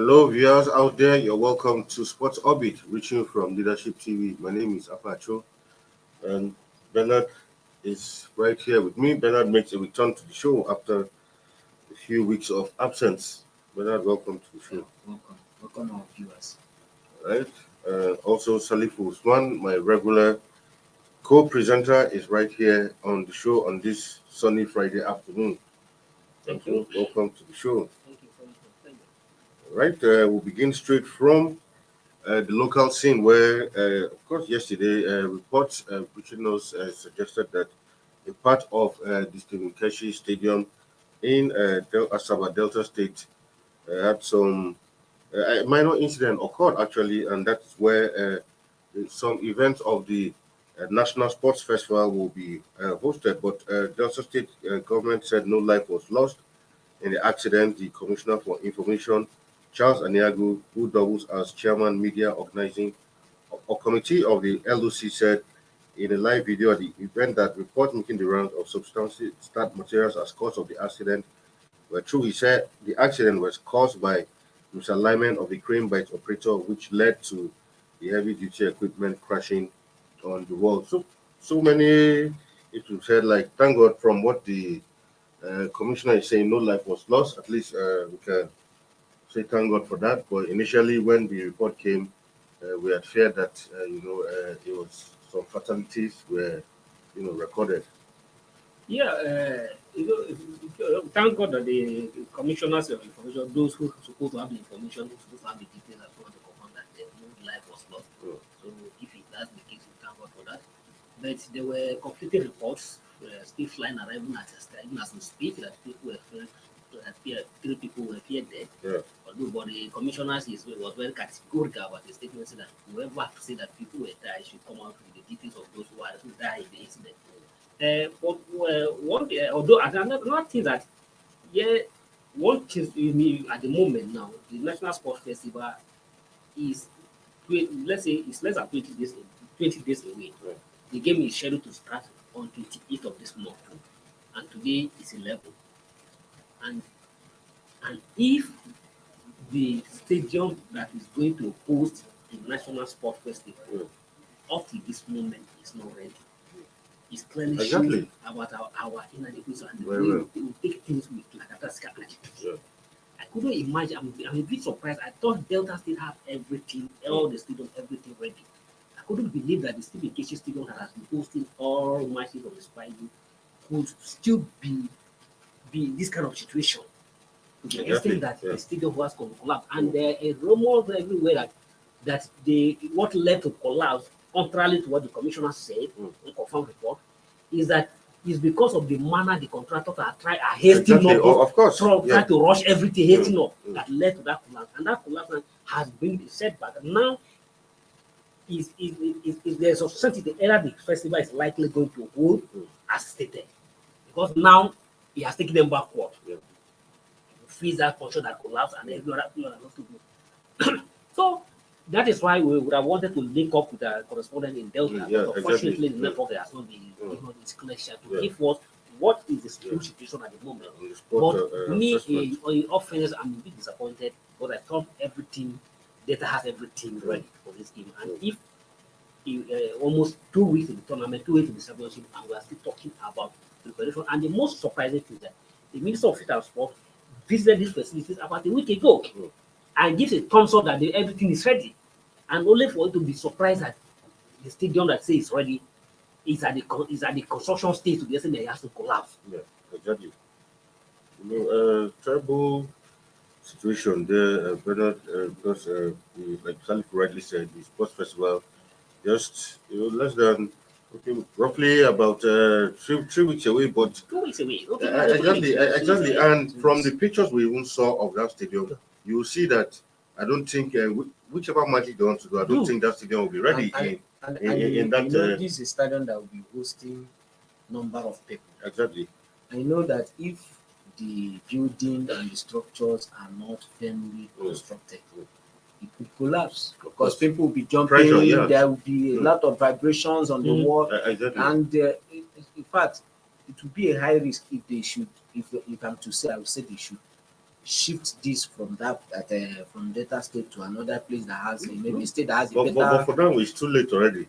Hello, viewers out there. You're welcome to Sports Orbit, reaching from Leadership TV. My name is Apacho, and Bernard is right here with me. Bernard makes a return to the show after a few weeks of absence. Bernard, welcome to the show. Welcome our viewers. Right. Also, Salifu Usman, my regular co-presenter, is right here on the show on this sunny Friday afternoon. Thank you. Welcome to the show. Thank you so much. Thank you. Right. We'll begin straight from the local scene where, of course, yesterday reports reaching us suggested that a part of the Stephen Keshi Stadium in Asaba, Delta State, had some a minor incident occurred actually, and that's where some events of the National Sports Festival will be hosted. But Delta State government said no life was lost in the accident. The Commissioner for Information, Charles Aniagu, who doubles as Chairman Media Organizing or Committee of the LOC, said in a live video at the event that reports making the rounds of substantial start materials as cause of the accident were true. He said the accident was caused by misalignment of the crane by its operator, which led to the heavy-duty equipment crashing on the wall. So many, it was said, like, thank God from what the commissioner is saying, no life was lost. At least we can say thank God for that. But initially, when the report came, we had feared that it was some fatalities were recorded. Yeah, thank God that the commissioners of information, those who are supposed to have the information, who are supposed to have the details, are supposed to confirm that no life was lost. So if that's the case, we thank God for that. But there were conflicting reports still flying around even as we speak that people were three people were feared dead. Yeah. But the commissioners was very categorical about the statement saying that whoever say that people were died should come out with the details of those who died in the incident. But although another thing that one thing in me at the moment now, the National Sports Festival is let's say it's less than 20 days away. Yeah. The game is scheduled to start on 28th of this month, and today is 11. And if the stadium that is going to host the National Sport Festival up to this moment is not ready, it's clearly showing about our inadequacy and the way we take things with like a attitude. I couldn't imagine. I'm a bit surprised. I thought Delta State have everything, all the stadium, everything ready. I couldn't believe that the Stephen Keshi Stadium that has been hosting all matches of the Spidey could still be this kind of situation. To the extent that the stadium was going to collapse. And there are rumors everywhere that what led to collapse, contrary to what the commissioner said in confirmed report, is that it's because of the manner the contractors are hasting up, of course, trying to rush everything, hasting up, that led to that collapse. And that collapse has been setback. Now, is there's a certainty the era the festival is likely going to hold as stated, because now he has taken them backward. Freeze that function that collapsed and every other thing also go. So that is why we would have wanted to link up with the correspondent in Delta. But unfortunately, the network has not been given this clear to give us what is the situation at the moment. But me, in all fairness, I'm a bit disappointed because I thought Delta has everything ready for this game. And if almost 2 weeks in the tournament, 2 weeks in the championship, and we are still talking about preparation. And the most surprising thing is that the Minister of Youth and Sport visited these facilities about a week ago and gives a thumbs up that everything is ready, and only for it to be surprised that the stadium that says it's ready is at the construction stage to the extent that it has to collapse. Yeah, exactly. Terrible situation there, Bernard, because like Salif rightly said, the sports festival just less than roughly about 3 weeks away, but 2 weeks away. Exactly. And from the pictures we even saw of that stadium, you will see that I don't think whichever magic they want to do, I don't think that stadium will be ready in that. This is a stadium that will be hosting number of people. Exactly. I know that if the building and the structures are not firmly constructed, it could collapse because people will be jumping. Pressure, there will be a lot of vibrations on the wall, exactly. And in fact, it would be a high risk if I'm to say, I would say they should shift this from from Delta State to another place that has maybe a state that has a but for now it's too late already.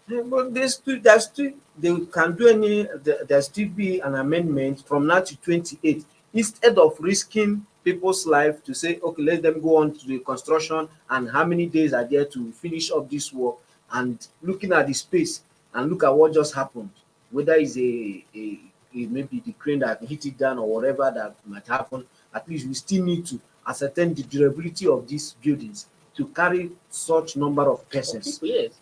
Yeah, but there's still they can do there still be an amendment from now to 28 instead of risking people's life to say okay let them go on to the construction and how many days are there to finish up this work and looking at the space and look at what just happened whether it's a maybe the crane that hit it down or whatever that might happen. At least we still need to ascertain the durability of these buildings to carry such number of persons. Yes.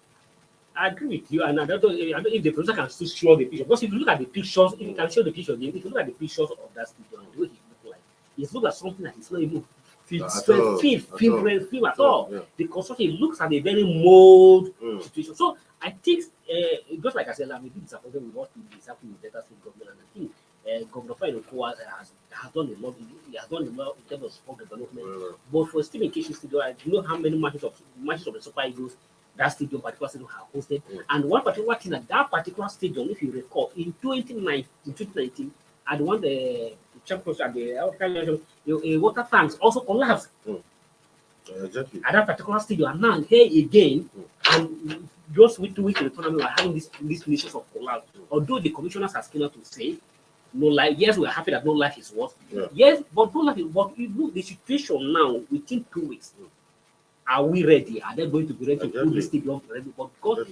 I agree with you, and I don't know if the producer can still show the picture. Because if you look at the pictures, if you can show the picture again, if you look at the pictures of that stadium, the way he look like, it looks like something that is not even film at all. Yeah. The construction looks at a very mold situation. So I think, just like I said, I'm a bit disappointed with what is happening with Delta State government, and I think Governor Fayoko has done a lot. He has done a lot in terms of sport development. But for Stephen Keshi Stadium, I don't know how many matches of the Super Eagles that particular stadium have hosted. And one particular thing at that particular stadium, if you recall, in 2019, I won the championship at the water tanks also collapsed. Exactly. At that particular stadium, and now here again, and just with 2 weeks in the tournament, we are having these conditions of collapse. Although the commissioners have still to say, no life. Yes, we are happy that no life is worth. Yes, but no life is worth. You look the situation now within 2 weeks. Are we ready? Are they going to be ready to put this stadium ready? But because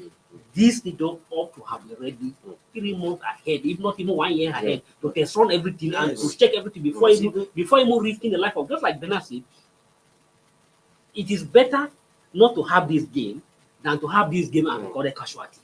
this stadium ought to have been ready 3 months ahead, if not even 1 year ahead, to test run everything and to check everything before even risking the life of, just like Bernard said, it is better not to have this game than to have this game and record a casualty.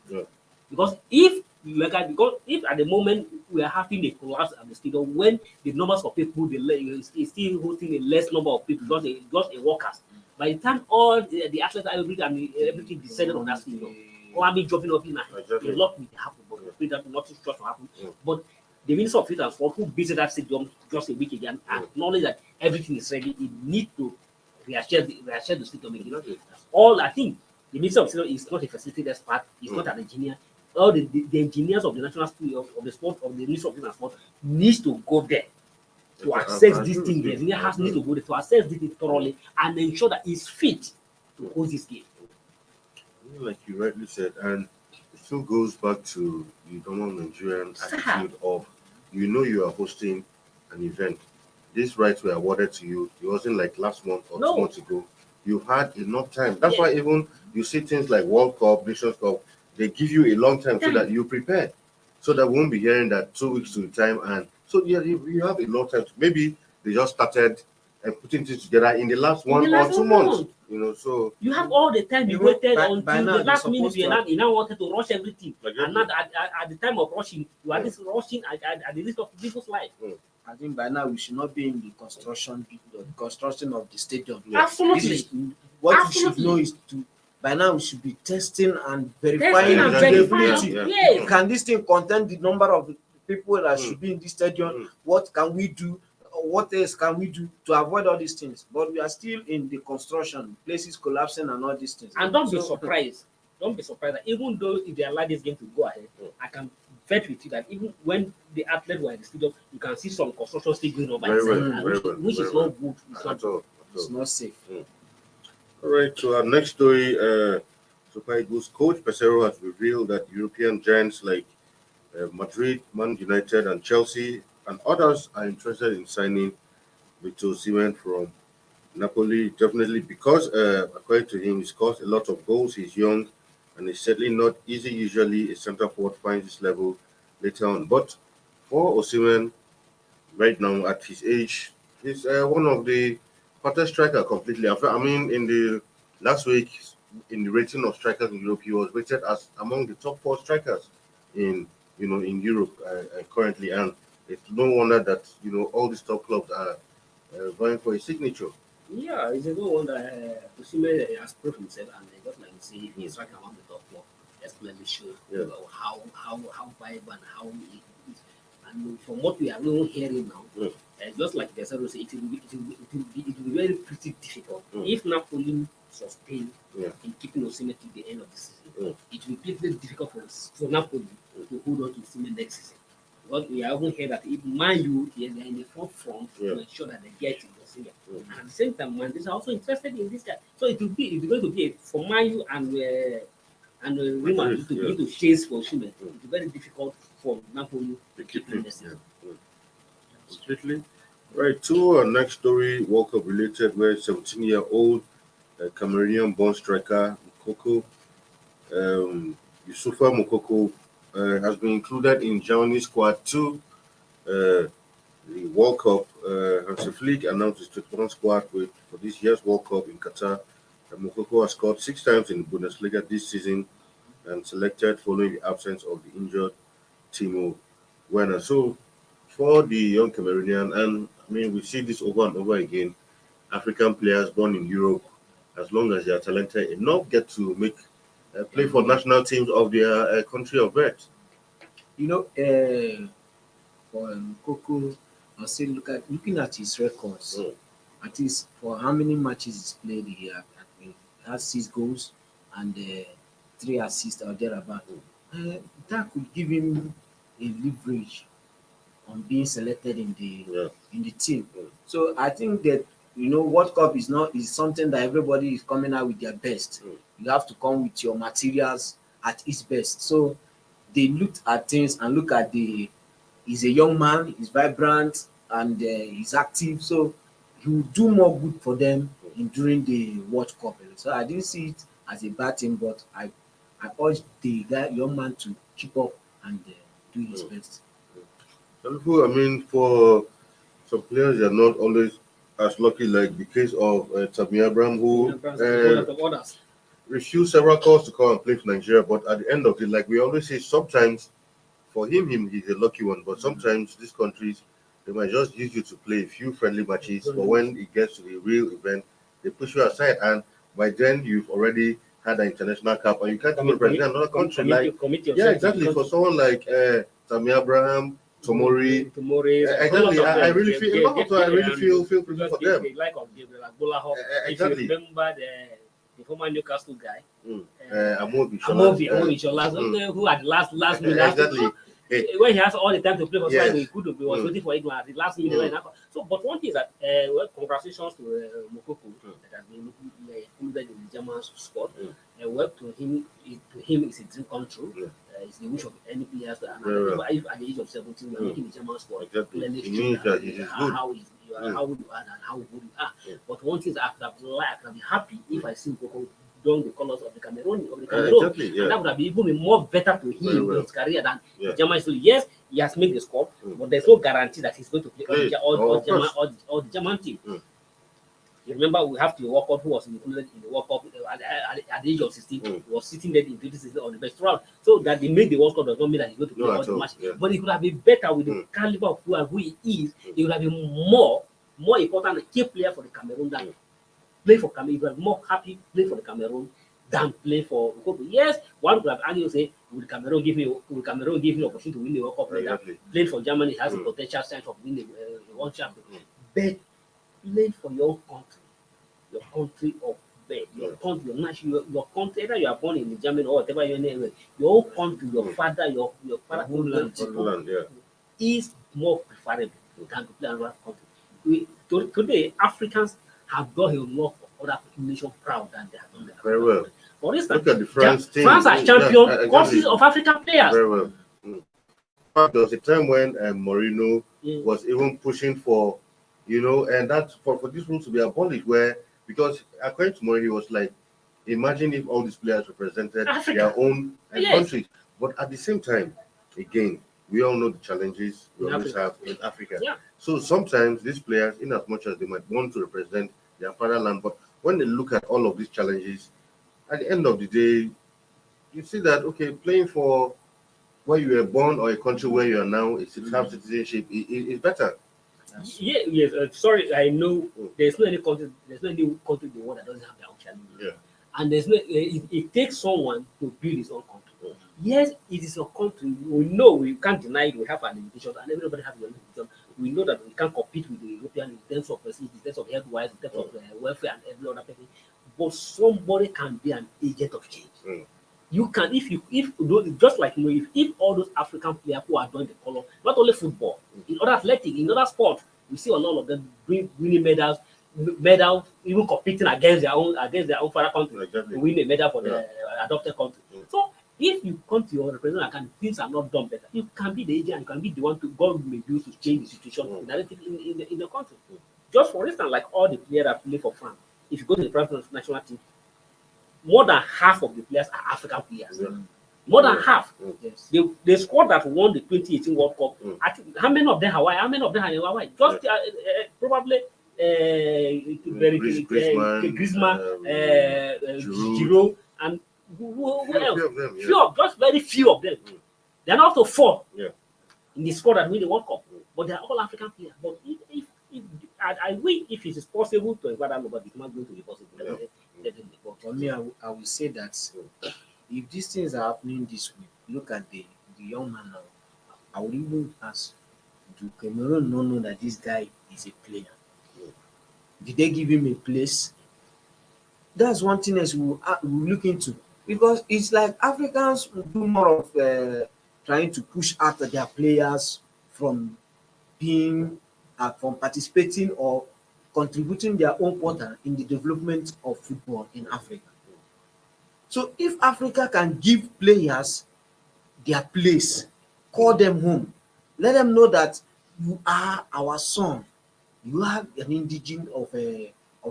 Because if at the moment we are having a collapse at the stadium when the numbers of people is still hosting a less number of people, just a workers. By the time all the athletes everything descended on that stadium, or I mean dropping off in a lot will happen, but we pray that nothing sure to happen. But the Minister of Youth and Sport, who visited that stadium just a week ago, acknowledged that everything is ready. It needs to reassure the stadium again. All I think the Minister of Sport is not a facility expert, he's not an engineer. All the engineers of the national school of the sport of the Ministry of Youth and Sport needs to go there to assess this thing. The engineer has need to go there to assess this thing thoroughly and ensure that he's fit to host this game. Like you rightly said, and it still goes back to the normal Nigerian attitude of you are hosting an event. These rights were awarded to you. It wasn't like last month or 2 months ago. You had enough time. That's why even you see things like World Cup, Nations Cup, they give you a long time so that you prepare. So that we won't be hearing that 2 weeks to the time. And so you have a long time. Maybe they just started putting things together in the last 1 or 2 months. So you have all the time you waited until the last minute. You now wanted to rush everything, and not at the time of rushing, you are just rushing at the risk of people's life. I think by now we should not be in the construction of the stadium. Absolutely. What we should know is by now we should be testing and verifying the durability. Can this thing contain the number of people that should be in this stadium? What can we do? What else can we do to avoid all these things? But we are still in the construction, places collapsing and all these things. And don't be surprised. Don't be surprised that even though if they allow this game to go ahead, I can bet with you that even when the athletes were in the stadium, you can see some construction still going on by itself, which is not good. It's not safe. All right, so our next story, Super Eagles coach Pesero has revealed that European giants like Madrid, Man United, and Chelsea and others are interested in signing Victor Osimhen from Napoli, definitely because, according to him, he scores a lot of goals. He's young, and it's certainly not easy. Usually, a centre forward finds his level later on. But for Osimhen, right now at his age, he's one of the hottest striker completely. I mean, in the last week, in the rating of strikers in Europe, he was rated as among the top 4 strikers in Europe currently, and it's no wonder that all these top clubs are vying for a signature. Yeah, it's a good one that Osimhen has proved himself, and just like you say, he's ranking among the top 4. That's clearly shows how vibrant and how it is. And from what we are hearing now, just like the said, it will be very pretty difficult if Napoli sustain in keeping Osimhen to the end of the season. It will be very difficult for Napoli to hold on to Osimhen next season. What we have even heard that if Man U, yes, they are in the forefront Yeah. to ensure that they get in the singer. Mm. And at the same time, Man, are also interested in this guy. So it's going to be for Man U and Real Madrid to begin to chase for Osimhen. It's very difficult for Napoli to keep him the season. Completely. Right, to our next story, World Cup related, where 17-year-old Cameroonian born striker Mokoko, Yusufa Mokoko, has been included in Germany's squad to the World Cup. Hansi Flick announced his 21 squad for this year's World Cup in Qatar. Mokoko has scored 6 times in the Bundesliga this season and selected following the absence of the injured Timo Werner. So, for the young Cameroonian, and I mean, we see this over and over again, African players born in Europe, as long as they are talented enough, get to make play for national teams of their country of birth. For Coco, I'll say looking at his records, at least for how many matches he's played, he has 6 goals and 3 assists or thereabout. That could give him a leverage on being selected in the team. So I think that World Cup is something that everybody is coming out with their best. You have to come with your materials at its best. So they looked at things and look at he's a young man, he's vibrant and he's active. So he will do more good for them during the World Cup. So I didn't see it as a bad thing, but I urge the young man to keep up and do his best. I mean, for some players, they're not always as lucky, like the case of Tammy Abraham, who refused several calls to come and play for Nigeria. But at the end of it, like we always say, sometimes for him, he's a lucky one. But sometimes these countries, they might just use you to play a few friendly matches. But when it gets to the real event, they push you aside. And by then, you've already had an international cap, and you can't even represent another country. Yeah, exactly. For someone like Tammy Abraham, Tomori, exactly. I really feel pretty for them. Exactly. If you remember the former Newcastle guy, Amobi Shola, who had last minute. Exactly. When he has all the time to play for Spain, he could have been waiting for England at the last minute. So, but one thing is that, congratulations to Mokoko that has been included in the German squad. Well, to him, it's a dream come true. It's the wish of any players. If at the age of 17, you're making the German squad, clearly shows how good you are and how good you are. But one thing is, I could be happy if I see Mokoko don the colours of the Cameroon. Exactly, and that would have been even more better to him in his career than German. So yes, he has made the squad, but there's no guarantee that he's going to play all the German team. You remember, we have to World Cup, who was included in the World Cup at the age of 16, was sitting there in 2016 on the best round. So that they made the World Cup does not mean that he's going to play all the matches. But it could have been better with the caliber of who he is. He would have been more important, a key player for the Cameroon than play for Cameroon. He would have more happy play for the Cameroon than play for Congo. Yes, one could have argued, say, will Cameroon give me opportunity to win the World Cup? Playing for Germany has a potential chance of winning the World Champion. But play for your country of birth, your country, your country, either you are born in Germany or whatever your name is, your own country, your father, your father homeland is more preferable than to play another country. Today, Africans have got a lot of other nations proud than they have done. Very well. For instance, look at the France are champion courses of African players. Very well. There was a time when Mourinho was even pushing for, and that's for this rule to be abolished, because according to Mourinho, he was like, imagine if all these players represented their own countries. But at the same time, again, we all know the challenges we always have in Africa. So sometimes these players, in as much as they might want to represent their fatherland, but when they look at all of these challenges, at the end of the day, you see that, okay, playing for where you were born or a country where you are now, it's have citizenship, is better. Yes. Sorry, I know there's no any country in the world that doesn't have their own challenges. And there's no. It takes someone to build his own country. Yes, it is a country. We know, we can't deny it. We have our limitations, and everybody has their limitations. We know that we can't compete with the European in terms of facilities, in terms of health-wise, in terms of welfare and every other thing. But somebody can be an agent of change. You can if those, just like if all those African players who are doing the color, not only football, in other athletic, in other sports, we see a lot of them winning medals, even competing against their own father country to win a medal for the adopted country. So if you come to your representative and things are not done better, you can be the agent, you can be the one to God may use to change the situation narrative in the country. Just for instance, like all the players that play for France, if you go to the France national team, more than half of the players are African players. More than half. Yes. The squad that won the 2018 World Cup, I think, how many of them Hawaii? How many of them are in Hawaii? Just probably Griezmann, Giroud, and who else? Few of just very few of them. They're not up to 4 in the squad that win the World Cup, but they're all African players. But if I wish if it is possible to invite that nobody, it's not going to be possible. For me, I will say that if these things are happening this way, look at the young man now. I would even ask, do Cameroon not know that this guy is a player? Did they give him a place? That's one thing else we'll look into, because it's like Africans do more of trying to push out their players from being from participating or contributing their own quota in the development of football in Africa. So if Africa can give players their place, call them home, let them know that you are our son, you are an indigene of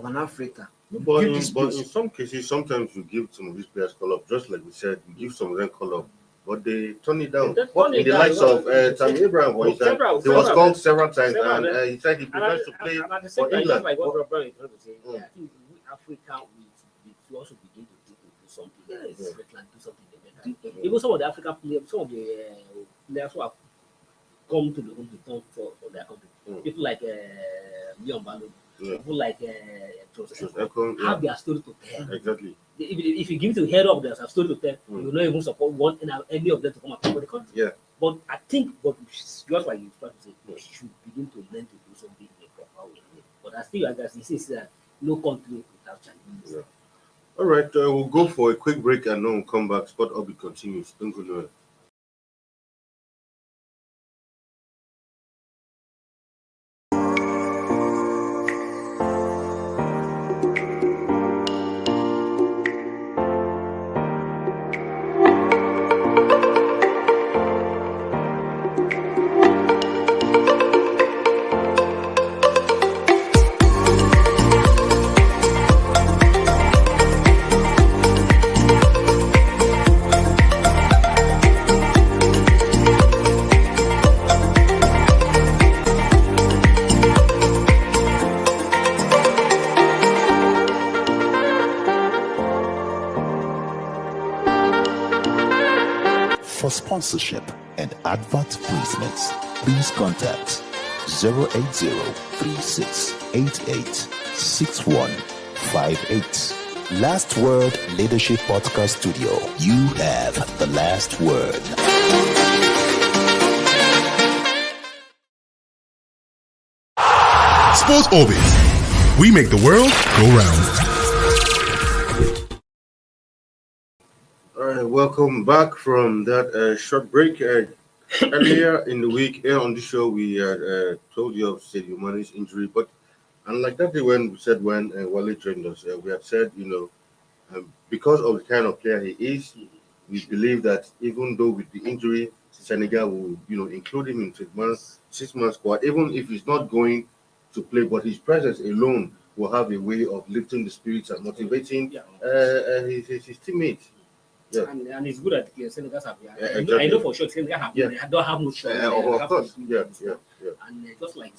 an Africa. But in some cases, sometimes you give some of these players call up, just like we said, you give some of them call up, but they turn it down. In the likes of Tammy Abraham, for instance, he was called several times, and he said he prefers to play for England. Like what Robert is trying to say, I think Africa will also begin to do something. Do something better. Even some of the African players, some of the players who have come to the home to turn for their country, people like Leon Balogun. People like have their story to tell. Exactly. If you give to head up, there's a story to tell. You will not even support any of them to come and play for the country. Yeah. But I think, just like you try to say, we should begin to learn to do something in a proper way. But I still, as you say, that no country without challenges. Yeah. All right, we'll go for a quick break and then we'll come back. Sport Orbit continues. Don't go nowhere. For sponsorship and advert placements, please contact 080-3688-6158. Last Word Leadership Podcast Studio. You have the last word. Sports Orbit. We make the world go round. All right, welcome back from that short break. Earlier in the week, here on the show, we had told you of Sadio Mane's injury, but unlike that day when Wale joined us, we had said, because of the kind of player he is, we believe that even though with the injury, Senegal will, include him in 6-man squad, even if he's not going to play, but his presence alone will have a way of lifting the spirits and motivating his teammates. Yeah. And it's good that Senegal have. Exactly. I know for sure Senegal have. I don't have no choice. Of course. Yeah. And just like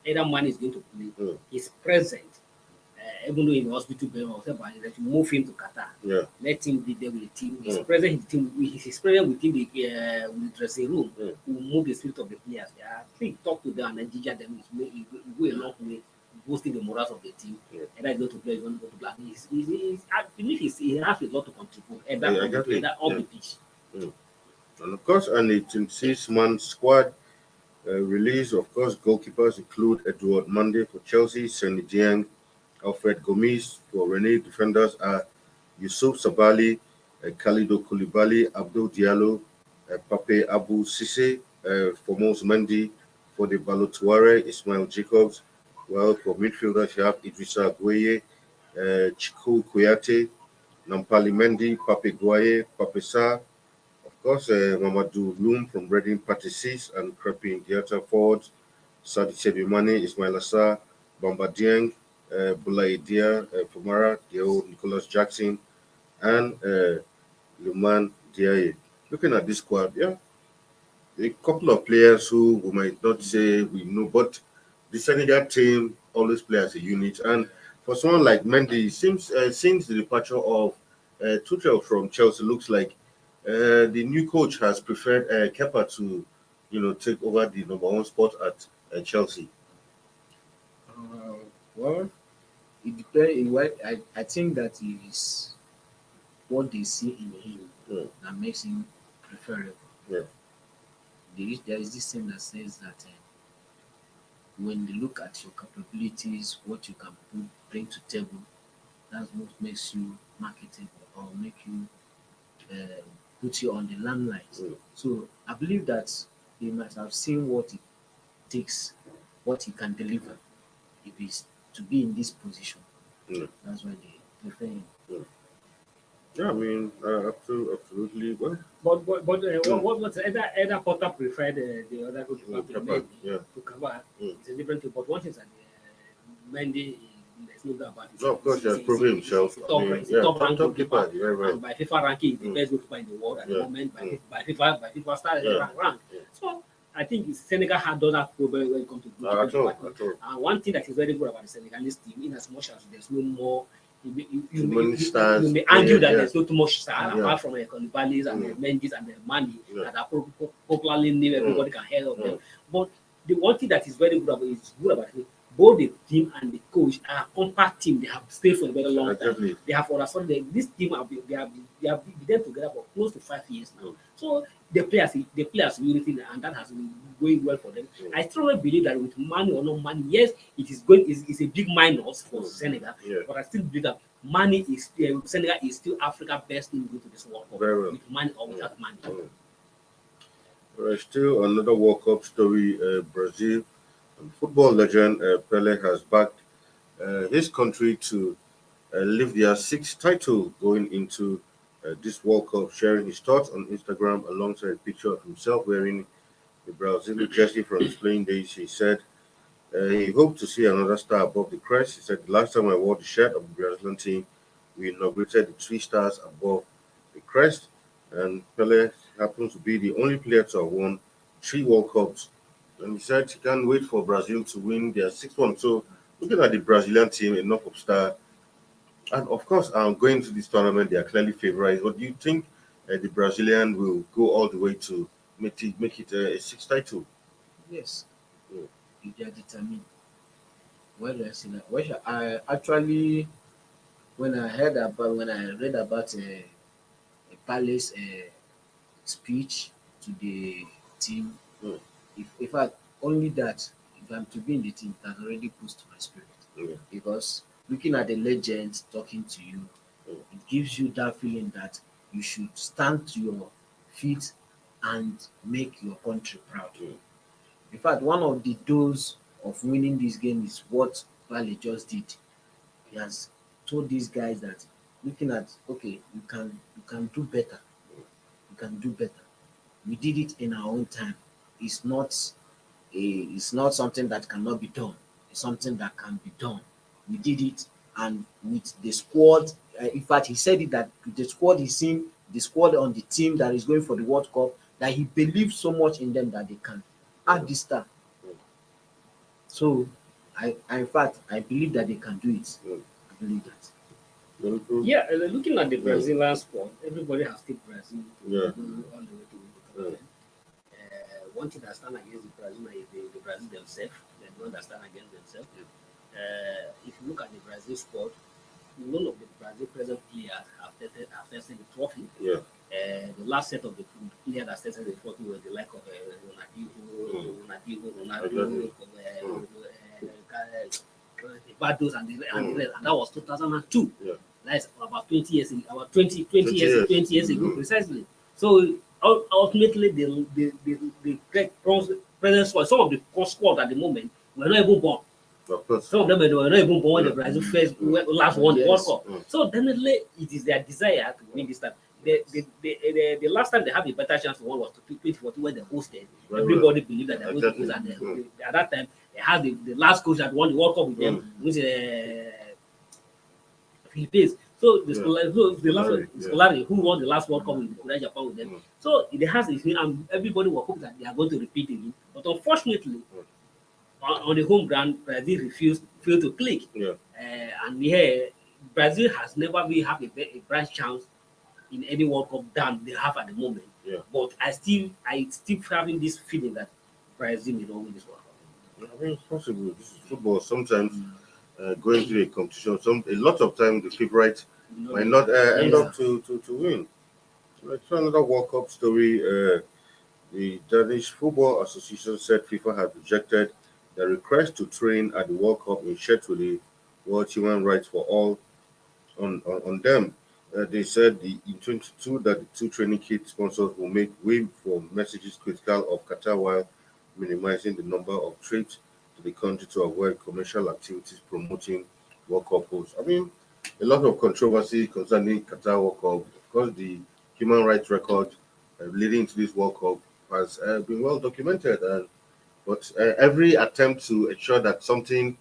either man is going to play, he's present. Even though in the hospital bed or whatever, that you move him to Qatar. Yeah. Let him be there with the team. He's present in the team. He's present within the dressing room. We move the spirit of the players. I think talk to them and ginger them. It go a long way, boosting the morals of the team. And I go to play, he's going to go to black. I believe he has a lot to contribute. And that on the pitch. And of course, and the 26-man squad release, of course, goalkeepers include Edouard Mendy for Chelsea, Seny Dieng, Alfred Gomis for Rennes. Defenders are Yusuf Sabali, Khalido Koulibaly, Abdul Diallo, Pape Abu Sisse, Formos Mendy. For the Balotuare, Ismail Jacobs. Well, for midfielders, you have Idrissa Gueye, Chiku Kouyaté, Nampali Mendy, Pape Gueye, Pape Sarr. Of course, Mamadou Loum from Reading, Patisis, and Crepin Diata forwards. Sadi Sedimane, Ismail Assar, Bamba Dieng, Boulaye Dia, Fumara, Deo, Nicholas Jackson, and Luman Diaye. Looking at this squad, yeah, a couple of players who we might not say we know, but the Senegal team always play as a unit. And for someone like Mendy, seems since the departure of Tuchel from Chelsea, looks like the new coach has preferred Kepa to, take over the number one spot at Chelsea. Well, it depends. Well, I think that it is what they see in him that makes him preferable. Yeah. There is this thing that says that when they look at your capabilities, what you can bring to table, that's what makes you marketable or make you put you on the limelight. So I believe that they must have seen what it takes, what he can deliver, if he's to be in this position. That's why they prefer him. Yeah, I mean, absolutely. Well, what either Potter preferred the other coach to cover. It's a different thing. But one thing is that Mendy, there's no doubt about it. No, of course, he has proven himself. Top keeper. Very well. And by FIFA ranking, the best goalkeeper in the world at the moment. By FIFA stars rank. So I think Senegal does have problem when it comes to goalkeeper. And one thing that is very good about the Senegalese team, in as much as there's no more. You may argue that there's not too much star apart from the Koulibalys and the Mendy's and the Mane that are popularly named. Everybody can hear of them. But the one thing that is very good about it, both the team and the coach are a compact team. They have stayed for a very long time. They have understood that this team they have been there together for close to 5 years now. So they play as unity, and that has been going well for them. I strongly believe that with money or no money, yes, it's a big minus for Senegal, but I still believe that Senegal is still Africa's best team going to this World Cup with money or without money. Still another World Cup story, Brazil. Football legend Pele has backed his country to lift their sixth title going into this World Cup, sharing his thoughts on Instagram alongside a picture of himself wearing the Brazilian jersey from his playing days. He said he hoped to see another star above the crest. He said, the last time I wore the shirt of the Brazilian team, we inaugurated the 3 stars above the crest. And Pele happens to be the only player to have won 3 World Cups. And he said he can't wait for Brazil to win their 6th one. So looking at the Brazilian team, enough of star. And of course, going to this tournament, they are clearly favorites. But do you think the Brazilian will go all the way to make it a 6th title? Yes. If they are determined. Where do I see that? I actually, when I read about a Palace speech to the team, in fact, only that, if I'm to be in the team, that already boosts my spirit. Because looking at the legends talking to you, it gives you that feeling that you should stand to your feet and make your country proud. In fact, one of the doors of winning this game is what Vale just did. He has told these guys that looking at, okay, you can do better. You can do better. We did it in our own time. It's not something that cannot be done. It's something that can be done. We did it, and with the squad, in fact, he said it that with the squad he's seen, the squad on the team that is going for the World Cup, that he believes so much in them that they can add this star. So, I believe that they can do it. I believe that. Yeah, looking at the Brazilian squad, everybody has taken Brazil all the way to the tournament. One thing that stand against the Brazil is the Brazil themselves. They don't understand against themselves. If you look at the Brazil squad, none of the Brazil present players have tested the trophy. The last set of the players that tested the trophy were the like of Ronaldo, Bados, and that was 2002. That's about 20 years ago, about 20 years ago precisely. So ultimately, the present squad, some of the squad at the moment were not even born. Of course. Some of them were not even born when the Brazil last won the World Cup. Mm. So definitely, it is their desire to win this time. The last time they have a better chance to win was 2014 when they hosted. Everybody believed that they were going to lose, and at that time they had the last coach that won the World Cup with them, which is Philippines. So the last Scolari, who won the last World Cup with Japan with them. So it has this, and everybody will hope that they are going to repeat it. But unfortunately, on the home ground, Brazil failed to click. And here, Brazil has never really had a bright chance in any World Cup than they have at the moment. But I still having this feeling that Brazil may not win this World Cup. I mean, it's possible. This is football. Sometimes going through a competition, a lot of time the favorite might not end up to win. Let's try another World Cup story. The Danish Football Association said FIFA had rejected the request to train at the World Cup in Shetuli, World Human Rights for All on them. They said in 22 that the two training kit sponsors will make way for messages critical of Qatar while minimizing the number of trips to the country to avoid commercial activities promoting World Cup hosts. I mean, a lot of controversy concerning Qatar World Cup because the human rights record leading to this World Cup has been well documented. But every attempt to ensure that something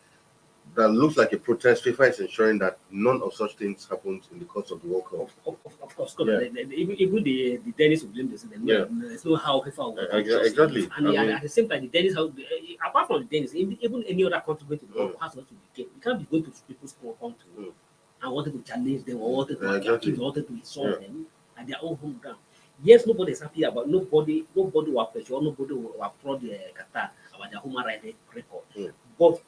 that looks like a protest, FIFA is ensuring that none of such things happens in the course of the World Cup. Of course, even the Dennis will blame this. There's no how FIFA will exactly. And at the same time, the Dennis, apart from the Dennis, even any other country going to the World Cup has not to be careful. You can't be going to people's country and wanted to challenge them or wanted to accuse them, wanted to insult them at their own home ground. Yes, nobody is happy about nobody will pressure, nobody will applaud Qatar about their human rights record. But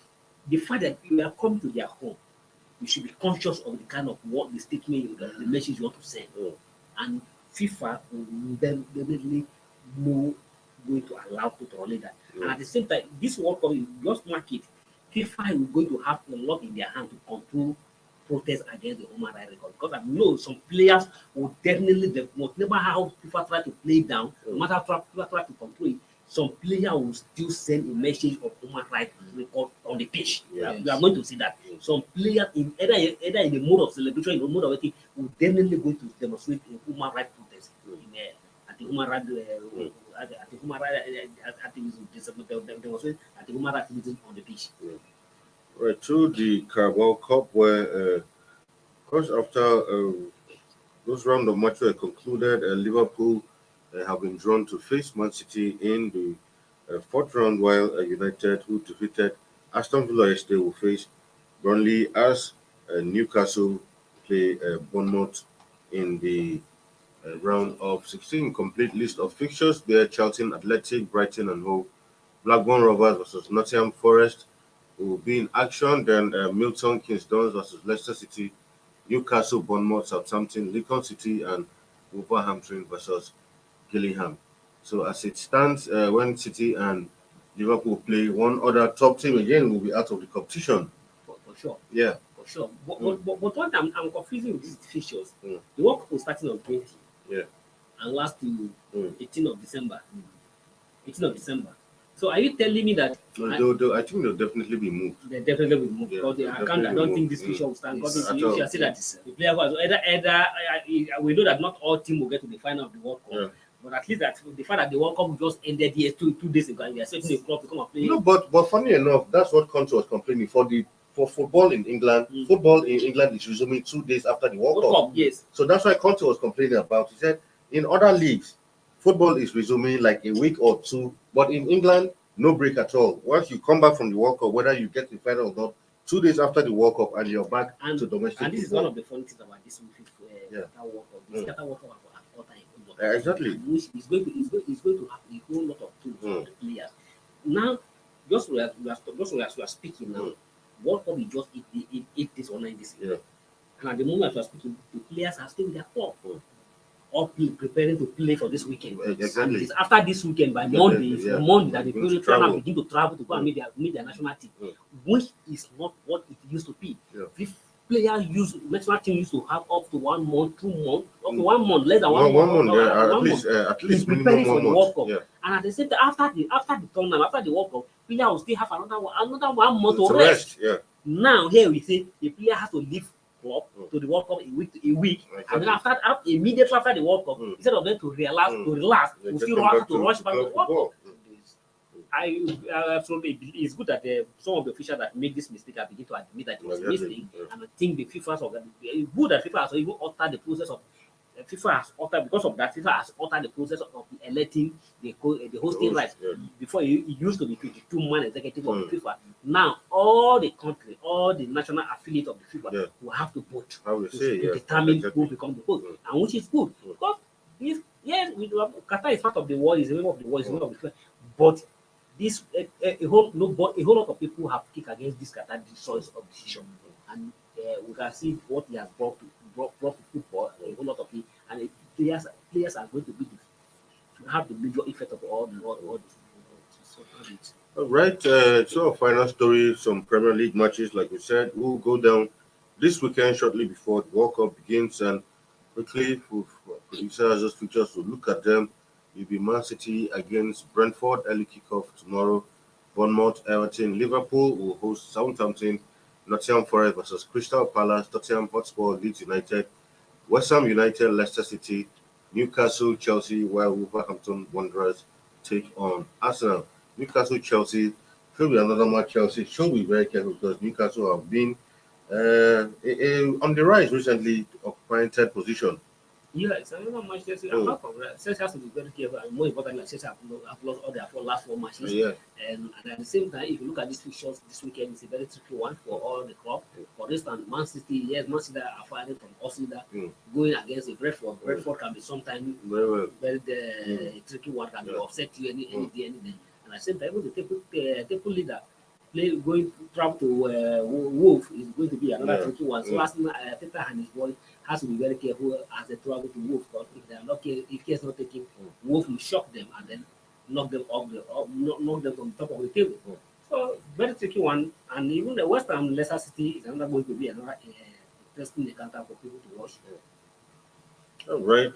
the fact that you are coming to their home, you should be conscious of the kind of what the statement, the message you want to send. And FIFA will then definitely know going to allow to tolerate that. And at the same time, this World Cup, just mark it, FIFA is going to have a lot in their hand to control protest against the human rights record. Because I know some players will definitely, no matter how FIFA try to play it down, no matter how FIFA try to control it, some player will still send a message of human rights record on the pitch. You are going to see that. Some players in either in the mode of celebration, in the mode of anything, will definitely going to demonstrate a human rights protest at the human rights demonstrate at the human rights activities on the pitch. Right, to the Carabao Cup, where, of course, after those round of matches were concluded, Liverpool have been drawn to face Man City in the fourth round, while United, who defeated Aston Villa yesterday, will face Burnley as Newcastle play Bournemouth in the round of 16. Complete list of fixtures there: Charlton Athletic, Brighton and Hove, Blackburn Rovers versus Nottingham Forest will be in action. Then Milton Keynes Dons versus Leicester City, Newcastle, Bournemouth, Southampton, Lincoln City, and Wolverhampton versus Gillingham. So as it stands, when City and Liverpool play, one other top team again will be out of the competition. For sure. Yeah. For sure. But what I'm confusing with these fixtures, the World Cup was starting on 20. Yeah. And last to 18th of December. 18th of December. So are you telling me that I think they'll definitely be moved. They definitely will move because I don't think this fixture will stand. Because you should say that the player was either we know that not all teams will get to the final of the World Cup. But at least that the fact that the World Cup just ended here 2 days ago, and we are expecting the club to come and play. No, but funny enough, that's what Conte was complaining for football in England. Football in England is resuming 2 days after the World Cup. Yes. So that's why Conte was complaining about. He said in other leagues, football is resuming like a week or two, but in England, no break at all. Once you come back from the World Cup, whether you get the final or not, 2 days after the World Cup, and you're back to domestic. And this is one of the funny things about this World Cup. This World Cup exactly. Which is going to have a whole lot of tools for the players. Now, just as we are speaking now, World Cup is just 8 days or 9 days. And at the moment we are speaking, the players are still in their club. All preparing to play for this weekend. Exactly. And after this weekend, by Monday, Monday that the players begin to travel to go and meet their national team, which is not what it used to be. national team used to have up to 1 month, 2 months, up to 1 month, less than 1 month. At least in minimum preparing for 1 the month. World Cup. Yeah. And at the same time, after the tournament, after the World Cup, player will still have another 1 month to To rest. Yeah. Now here we say the player has to leave club to the World Cup a week, Exactly. and then immediately after the World Cup, instead of them to relax, we still have to rush back to the World Cup. I absolutely believe it's good that some of the officials that make this mistake are begin to admit that it was a mistake, and I think the FIFA it's good that FIFA has even altered the process of FIFA has altered because of that. FIFA has altered the process of electing the hosting rights. Before it used to be 22-man executive of the FIFA. Now all the country, all the national affiliate of the FIFA will have to vote to determine who becomes the host, and which is good because Qatar is part of the world, is a member of the world, is a member of the FIFA, but this a whole lot of people have kicked against this Qatar choice of decision, and we can see what he has brought to football. A whole lot of it, and players are going to have the major effect of all this. All right. So final story, some Premier League matches, like we said, will go down this weekend shortly before the World Cup begins, and quickly for producers, those features to look at them. It'll be Man City against Brentford, early kickoff tomorrow. Bournemouth, Everton, Liverpool will host Southampton, Nottingham Forest versus Crystal Palace, Tottenham Hotspur, Leeds United, West Ham United, Leicester City, Newcastle, Chelsea, while Wolverhampton Wanderers take on Arsenal. Newcastle, Chelsea should be another match. Chelsea should be very careful because Newcastle have been on the rise recently, occupying third position. Yeah, it's another match. Chelsea has to be very careful, and more importantly, Chelsea have lost all their last 4 matches. And at the same time, if you look at these fixtures this weekend, it's a very tricky one for all the clubs. For instance, Man City are fighting from Asaba, going against a Brentford. Brentford can be sometimes very tricky one, can be upset you any day. And at the same time, even the table leader travel to Wolf is going to be another tricky one. So Teta and his boys has to be very careful as they travel to Wolf, because if they are not if care is not taken, Wolf will shock them and then knock them knock them from the top of the table. So very tricky one, and even the West Ham Leicester City is another going to be another interesting encounter for people to watch. All right.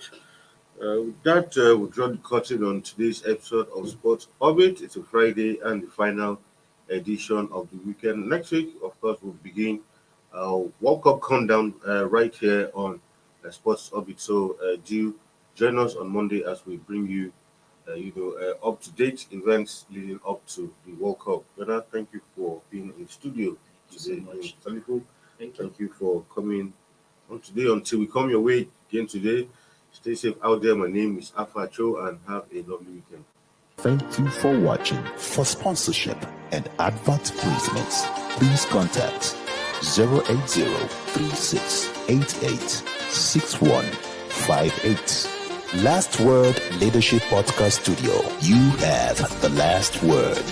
With that, we'll draw the curtain on today's episode of Sports Orbit. It's a Friday and the final edition of the weekend. Next week, of course, we'll begin World Cup countdown right here on Sports Orbit. So do join us on Monday as we bring you, up-to-date events leading up to the World Cup. Bernard, thank you for being in the studio today. Thank you for coming on today. Until we come your way again today, stay safe out there. My name is Afa Cho, and have a lovely weekend. Thank you for watching. For sponsorship and advert placements, please contact 080-3688-6158. Last Word Leadership Podcast Studio. You have the last word.